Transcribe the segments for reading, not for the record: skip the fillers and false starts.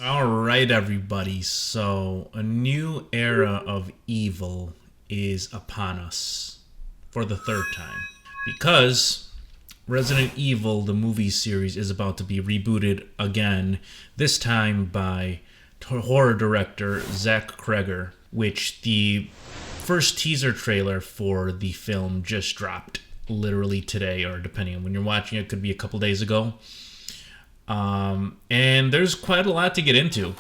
All right, everybody. So, a new era of evil is upon us for the third time because Resident Evil, the movie series, is about to be rebooted again, this time by horror director Zach Cregger, which the first teaser trailer for the film just dropped literally today, or depending on when you're watching it, could be a couple days ago. And there's quite a lot to get into.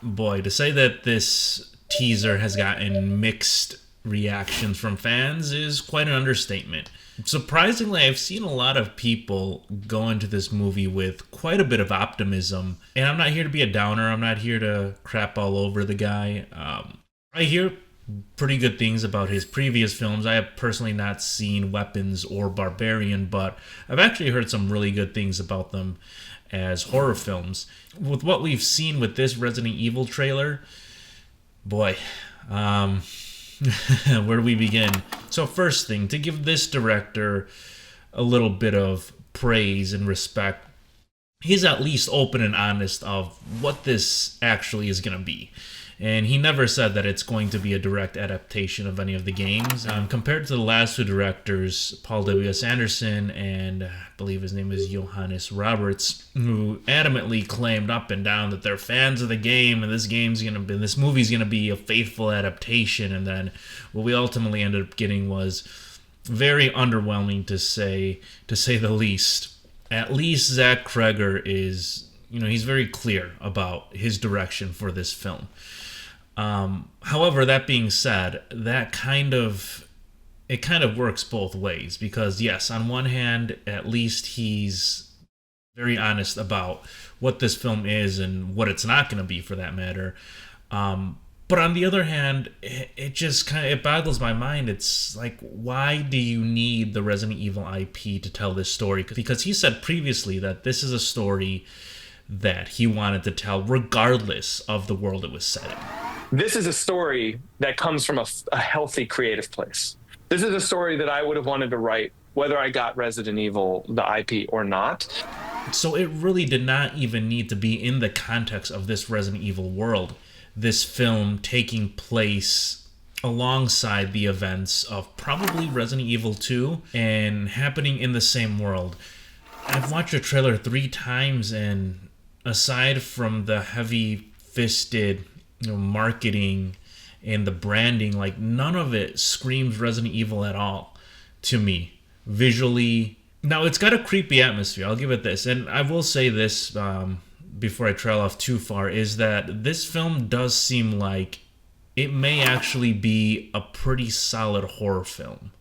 Boy, to say that this teaser has gotten mixed reactions from fans is quite an understatement. Surprisingly, I've seen a lot of people go into this movie with quite a bit of optimism. And I'm not here to be a downer, I'm not here to crap all over the guy. I hear pretty good things about his previous films. I have personally not seen Weapons or Barbarian, but I've actually heard some really good things about them as horror films. With what we've seen with this Resident Evil trailer, boy, where do we begin? So, first thing, to give this director a little bit of praise and respect, he's at least open and honest of what this actually is going to be. And he never said that it's going to be a direct adaptation of any of the games. Compared to the last two directors, Paul W.S. Anderson and I believe his name is Johannes Roberts, who adamantly claimed up and down that they're fans of the game and this movie's gonna be a faithful adaptation. And then what we ultimately ended up getting was very underwhelming, to say the least. At least Zach Cregger is, he's very clear about his direction for this film. However, that being said, it kind of works both ways, because yes, on one hand, at least he's very honest about what this film is and what it's not going to be, for that matter. But on the other hand, it just it boggles my mind. It's like, why do you need the Resident Evil IP to tell this story? Because he said previously that this is a story that he wanted to tell regardless of the world it was set in. This is a story that comes from a healthy creative place. This is a story that I would have wanted to write whether I got Resident Evil, the IP, or not. So it really did not even need to be in the context of this Resident Evil world. This film taking place alongside the events of probably Resident Evil 2 and happening in the same world. I've watched the trailer 3 times, and aside from the heavy-fisted marketing and the branding, like, none of it screams Resident Evil at all to me visually. Now, it's got a creepy atmosphere, I'll give it this. And I will say this, before I trail off too far, is that this film does seem like it may actually be a pretty solid horror film,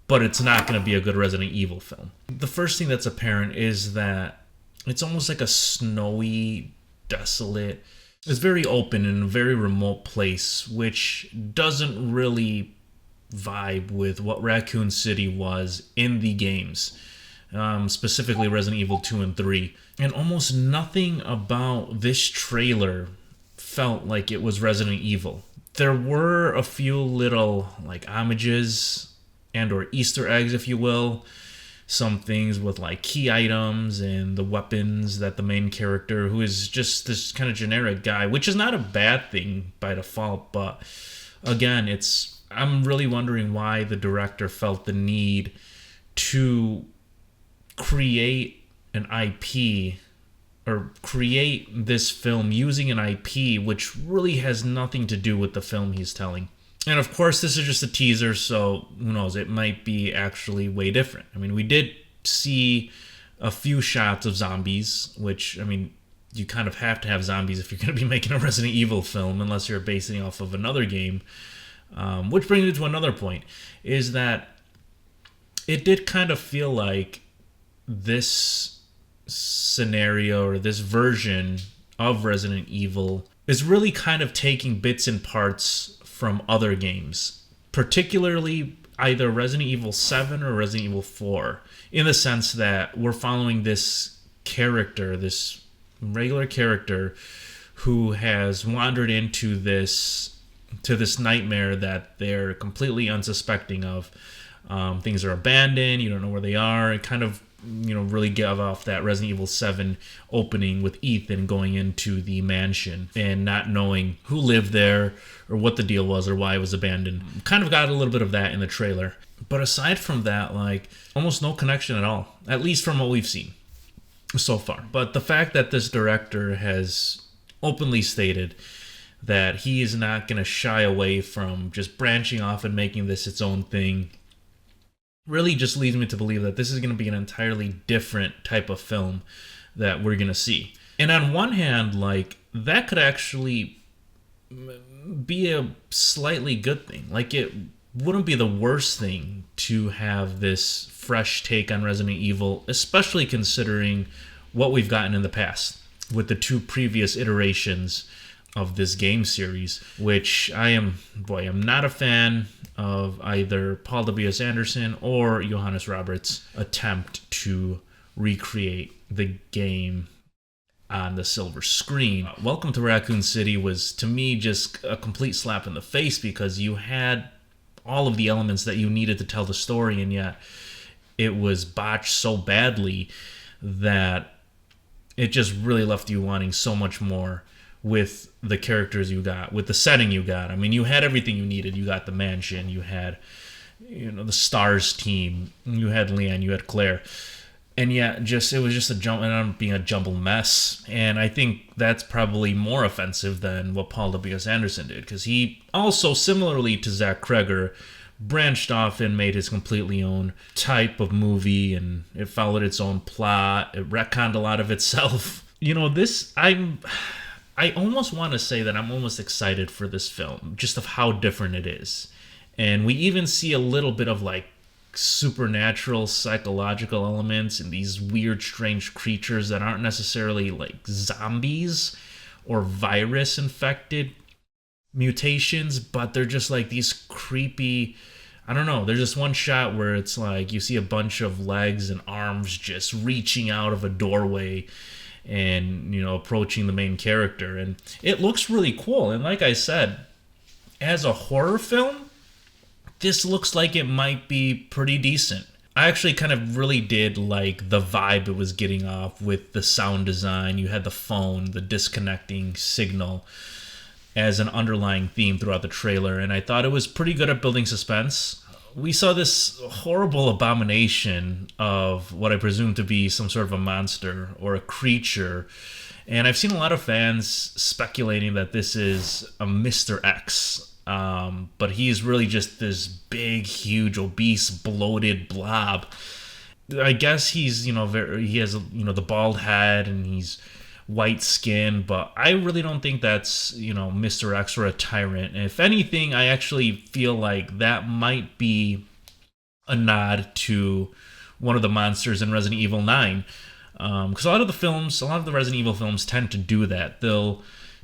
but it's not going to be a good Resident Evil film. The first thing that's apparent is that it's almost like a snowy, desolate, it's very open in a very remote place, which doesn't really vibe with what Raccoon City was in the games, specifically Resident Evil 2 and 3. And almost nothing about this trailer felt like it was Resident Evil. There were a few little like homages and or Easter eggs, if you will. Some things with like key items and the weapons that the main character, who is just this kind of generic guy, which is not a bad thing by default, but again, I'm really wondering why the director felt the need to create an IP or create this film using an IP which really has nothing to do with the film he's telling. And of course, this is just a teaser, so who knows, it might be actually way different. I mean, we did see a few shots of zombies, which, I mean, you kind of have to have zombies if you're going to be making a Resident Evil film, unless you're basing it off of another game. Which brings me to another point, is that it did kind of feel like this scenario or this version of Resident Evil is really kind of taking bits and parts from other games, particularly either Resident Evil 7 or Resident Evil 4, in the sense that we're following this character, this regular character who has wandered into this nightmare that they're completely unsuspecting of. Things are abandoned, you don't know where they are. It kind of really give off that Resident Evil 7 opening with Ethan going into the mansion and not knowing who lived there or what the deal was or why it was abandoned. Kind of got a little bit of that in the trailer. But aside from that, like, almost no connection at all, at least from what we've seen so far. But the fact that this director has openly stated that he is not going to shy away from just branching off and making this its own thing really just leads me to believe that this is going to be an entirely different type of film that we're going to see. And on one hand, like, that could actually be a slightly good thing. Like, it wouldn't be the worst thing to have this fresh take on Resident Evil, especially considering what we've gotten in the past with the 2 previous iterations of this game series, which I'm not a fan of either Paul W.S. Anderson or Johannes Roberts' attempt to recreate the game on the silver screen. Welcome to Raccoon City was, to me, just a complete slap in the face because you had all of the elements that you needed to tell the story, and yet it was botched so badly that it just really left you wanting so much more with the characters you got, with the setting you got. I mean, you had everything you needed. You got the mansion, you had, the STARS team, you had Leanne, you had Claire. And yet, it was just being a jumbled mess. And I think that's probably more offensive than what Paul W.S. Anderson did, because he also, similarly to Zach Cregger, branched off and made his completely own type of movie, and it followed its own plot. It retconned a lot of itself. I almost want to say that I'm almost excited for this film, just of how different it is. And we even see a little bit of, like, supernatural psychological elements and these weird, strange creatures that aren't necessarily, like, zombies or virus-infected mutations, but they're just, like, these creepy... I don't know. There's just one shot where it's like you see a bunch of legs and arms just reaching out of a doorway and, approaching the main character. And it looks really cool. And like I said, as a horror film, this looks like it might be pretty decent. I actually kind of really did like the vibe it was getting off with the sound design. You had the phone, the disconnecting signal as an underlying theme throughout the trailer, and I thought it was pretty good at building suspense. We saw this horrible abomination of what I presume to be some sort of a monster or a creature, and I've seen a lot of fans speculating that this is a Mr. X, but he's really just this big, huge, obese, bloated blob. I guess he has the bald head and he's white skin, but I really don't think that's, Mr. X or a tyrant. And if anything, I actually feel like that might be a nod to one of the monsters in Resident Evil 9. Because a lot of the Resident Evil films tend to do that. They'll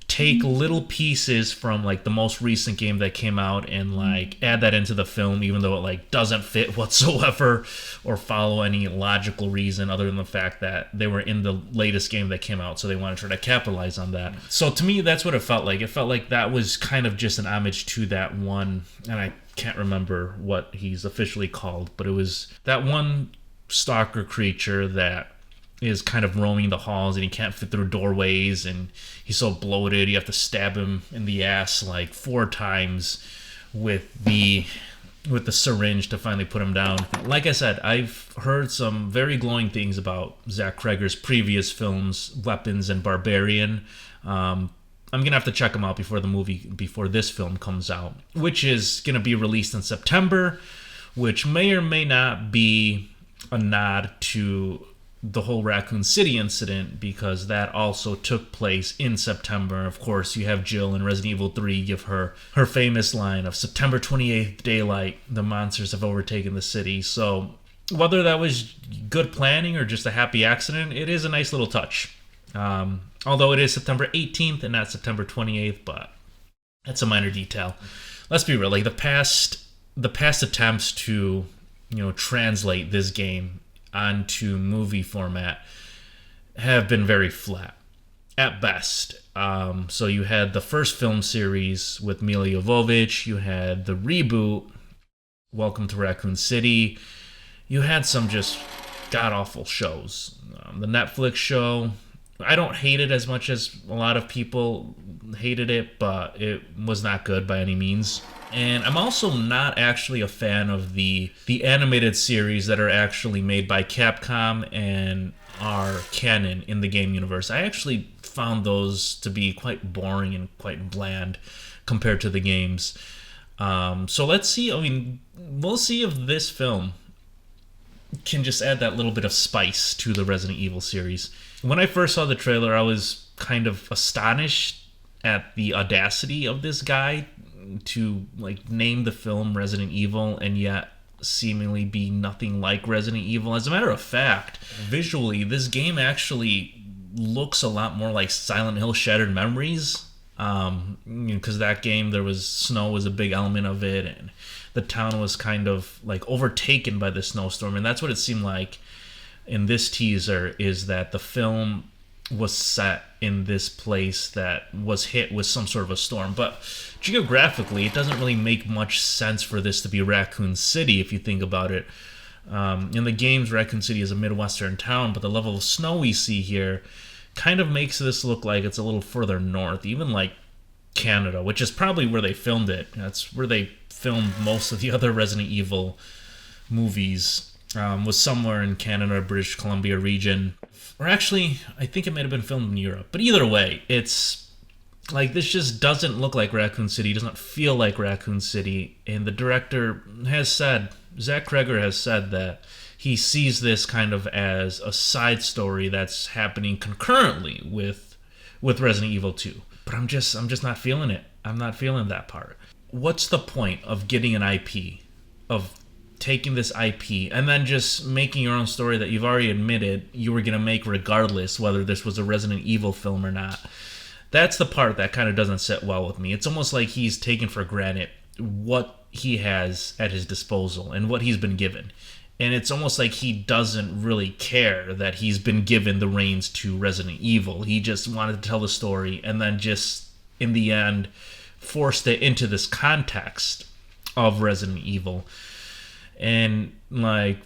take little pieces from, like, the most recent game that came out and, like, add that into the film, even though it, like, doesn't fit whatsoever or follow any logical reason other than the fact that they were in the latest game that came out, so they want to try to capitalize on that. So to me, that's what it felt like. It felt like that was kind of just an homage to that one, and I can't remember what he's officially called, but it was that one stalker creature that is kind of roaming the halls and he can't fit through doorways and he's so bloated you have to stab him in the ass like 4 times with the syringe to finally put him down. Like I said, I've heard some very glowing things about Zach Cregger's previous films, Weapons and Barbarian. I'm gonna have to check them out before this film comes out, which is gonna be released in September, which may or may not be a nod to the whole Raccoon City incident, because that also took place in September. Of course, you have Jill in Resident Evil 3 give her famous line of September 28th, daylight, the monsters have overtaken the city. So whether that was good planning or just a happy accident, it is a nice little touch. Although it is September 18th and not September 28th, but that's a minor detail. Let's be real, like the past attempts to, translate this game onto movie format have been very flat at best. So you had the first film series with Mila Jovovich, you had the reboot Welcome to Raccoon City, you had some just god awful shows. The Netflix show, I don't hate it as much as a lot of people hated it, but it was not good by any means. And I'm also not actually a fan of the animated series that are actually made by Capcom and are canon in the game universe. I actually found those to be quite boring and quite bland compared to the games. So let's see. I mean, we'll see if this film can just add that little bit of spice to the Resident Evil series. When I first saw the trailer, I was kind of astonished at the audacity of this guy to like name the film Resident Evil and yet seemingly be nothing like Resident Evil. As a matter of fact, visually, this game actually looks a lot more like Silent Hill Shattered Memories. Because that game, there was snow was a big element of it, and the town was kind of like overtaken by the snowstorm, and that's what it seemed like in this teaser, is that the film was set in this place that was hit with some sort of a storm. But geographically, it doesn't really make much sense for this to be Raccoon City if you think about it. In the games, Raccoon City is a Midwestern town, but the level of snow we see here kind of makes this look like it's a little further north, even like Canada, which is probably where they filmed it. That's where they filmed most of the other Resident Evil movies, was somewhere in Canada, British Columbia region. Or actually, I think it might have been filmed in Europe. But either way, it's like this just doesn't look like Raccoon City, doesn't feel like Raccoon City. And the director has said, Zach Cregger has said that he sees this kind of as a side story that's happening concurrently with Resident Evil 2. But I'm just not feeling it. I'm not feeling that part. What's the point of getting an IP, of taking this IP and then just making your own story that you've already admitted you were going to make regardless whether this was a Resident Evil film or not? That's the part that kind of doesn't sit well with me. It's almost like he's taken for granted what he has at his disposal and what he's been given. And it's almost like he doesn't really care that he's been given the reins to Resident Evil. He just wanted to tell the story and then just, in the end, forced it into this context of Resident Evil. And, like,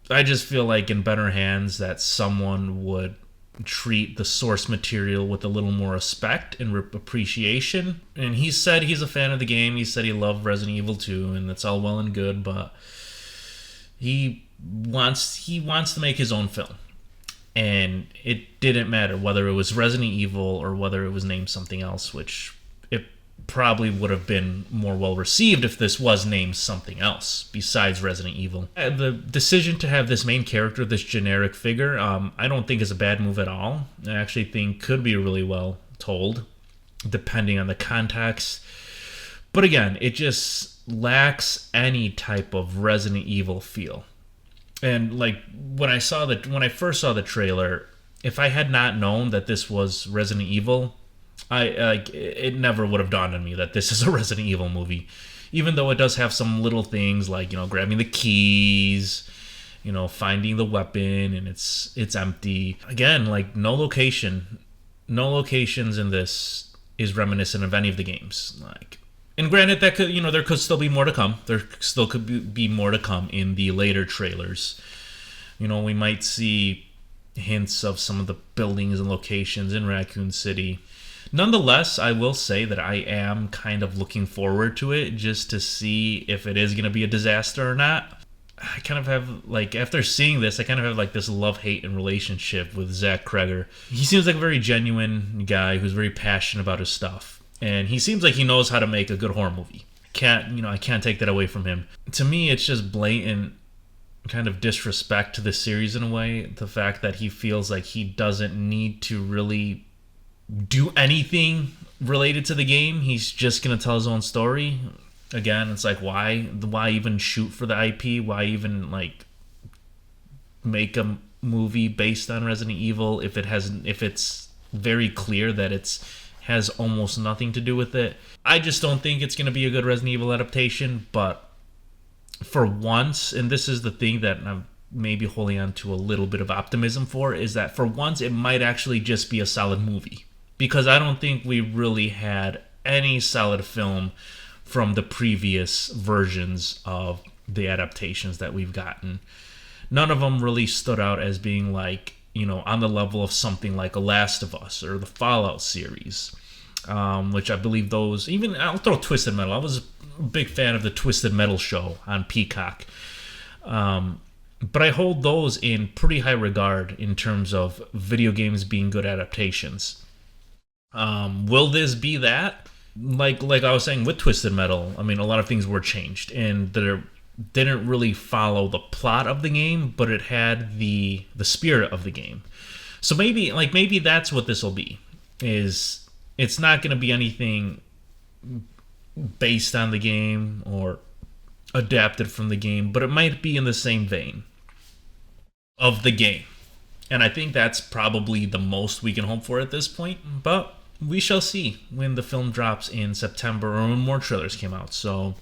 I just feel like in better hands that someone would treat the source material with a little more respect and appreciation. And he said he's a fan of the game. He said he loved Resident Evil 2, and that's all well and good, but he wants to make his own film. And it didn't matter whether it was Resident Evil or whether it was named something else, which it probably would have been more well received if this was named something else besides Resident Evil. The decision to have this main character, this generic figure, I don't think is a bad move at all. I actually think could be really well told, depending on the context. But again, it just lacks any type of Resident Evil feel. And like when I first saw the trailer, if I had not known that this was Resident Evil, it never would have dawned on me that this is a Resident Evil movie. Even though it does have some little things like, grabbing the keys, finding the weapon, and it's empty. Again, like no locations in this is reminiscent of any of the games. And granted, that could, there could still be more to come. There still could be more to come in the later trailers. We might see hints of some of the buildings and locations in Raccoon City. Nonetheless, I will say that I am kind of looking forward to it just to see if it is going to be a disaster or not. I kind of have, after seeing this, I kind of have, this love-hate and relationship with Zach Cregger. He seems like a very genuine guy who's very passionate about his stuff. And he seems like he knows how to make a good horror movie. I can't take that away from him. To me, it's just blatant kind of disrespect to the series in a way. The fact that he feels like he doesn't need to really do anything related to the game. He's just going to tell his own story. Again, it's like, why even shoot for the IP? Why even, make a movie based on Resident Evil if it's very clear that has almost nothing to do with it? I just don't think it's going to be a good Resident Evil adaptation, but for once, and this is the thing that I'm maybe holding on to a little bit of optimism for, is that for once it might actually just be a solid movie. Because I don't think we really had any solid film from the previous versions of the adaptations that we've gotten. none of them really stood out as being like, on the level of something like A Last of Us or the Fallout series, which I believe those, even I'll throw Twisted Metal. I was a big fan of the Twisted Metal show on Peacock. But I hold those in pretty high regard in terms of video games being good adaptations. Will this be that? Like I was saying with Twisted Metal, I mean, a lot of things were changed and that didn't really follow the plot of the game, but it had the spirit of the game. So maybe that's what this will be. Is it's not going to be anything based on the game or adapted from the game, but it might be in the same vein of the game. And I think that's probably the most we can hope for at this point, but we shall see when the film drops in September or when more trailers came out. So,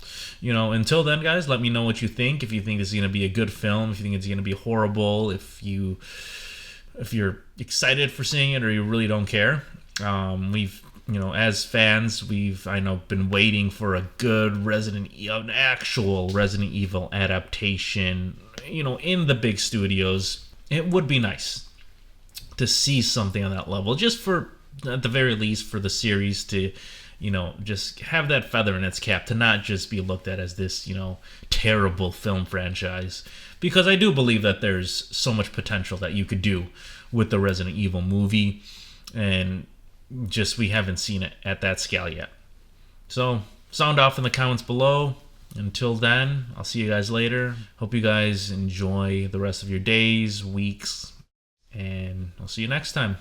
until then, guys, let me know what you think. If you think this is going to be a good film, if you think it's going to be horrible, if you're excited for seeing it or you really don't care. We've, as fans, been waiting for a good an actual Resident Evil adaptation, in the big studios. It would be nice to see something on that level, just for, at the very least, for the series to, just have that feather in its cap, to not just be looked at as this, terrible film franchise. Because I do believe that there's so much potential that you could do with the Resident Evil movie, and just we haven't seen it at that scale yet. So, sound off in the comments below. Until then, I'll see you guys later. Hope you guys enjoy the rest of your days, weeks, and I'll see you next time.